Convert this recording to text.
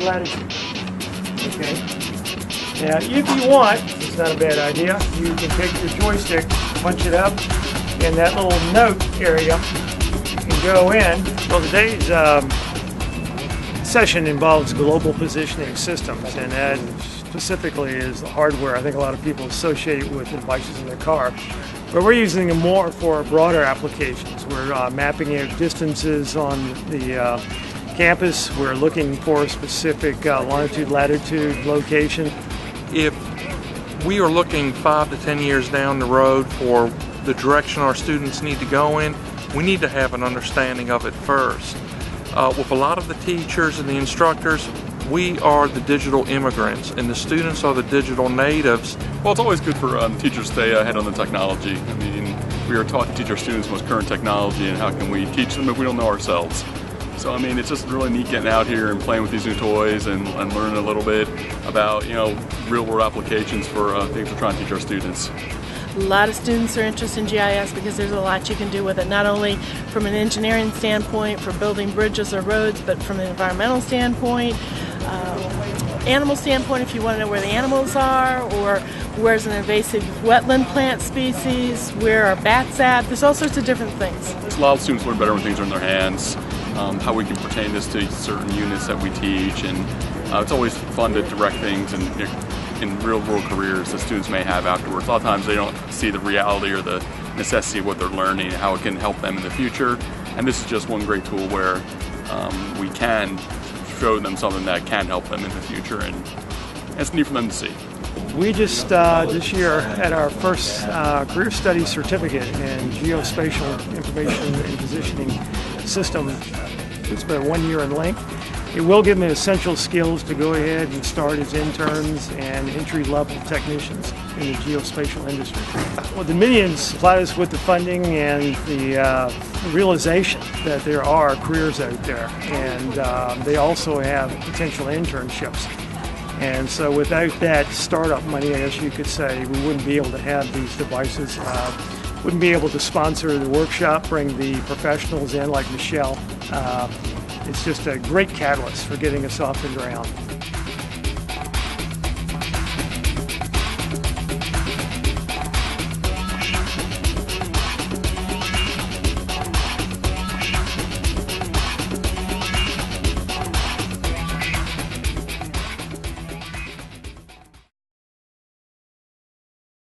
longitude, latitude. Okay. Now, if you want, it's not a bad idea, you can take your joystick, punch it up, and that little note area can go in. Well, today's session involves global positioning systems, and that specifically is the hardware I think a lot of people associate with devices in their car. But we're using them more for broader applications. We're mapping out distances on the campus. We're looking for a specific longitude, latitude, location. If we are looking 5 to 10 years down the road for the direction our students need to go in, we need to have an understanding of it first. With a lot of the teachers and the instructors, we are the digital immigrants, and the students are the digital natives. Well, it's always good for teachers to stay ahead on the technology. I mean, we are taught to teach our students what's current technology, and how can we teach them if we don't know ourselves? So, I mean, it's just really neat getting out here and playing with these new toys and learning a little bit about, real-world applications for things we're trying to teach our students. A lot of students are interested in GIS because there's a lot you can do with it, not only from an engineering standpoint for building bridges or roads, but from an environmental standpoint, animal standpoint if you want to know where the animals are, or where's an invasive wetland plant species, where are bats at. There's all sorts of different things. A lot of students learn better when things are in their hands, how we can pertain this to certain units that we teach, and it's always fun to direct things in real-world careers that students may have afterwards. A lot of times they don't see the reality or the necessity of what they're learning and how it can help them in the future. And this is just one great tool where we can show them something that can help them in the future, and it's neat for them to see. We just this year had our first career study certificate in geospatial information and positioning system. It's about 1 year in length. It will give them essential skills to go ahead and start as interns and entry-level technicians in the geospatial industry. Well, the Dominions supplied us with the funding and the realization that there are careers out there, and they also have potential internships. And so without that startup money, I guess you could say, we wouldn't be able to have these devices, wouldn't be able to sponsor the workshop, bring the professionals in like Michelle. It's just a great catalyst for getting us off the ground.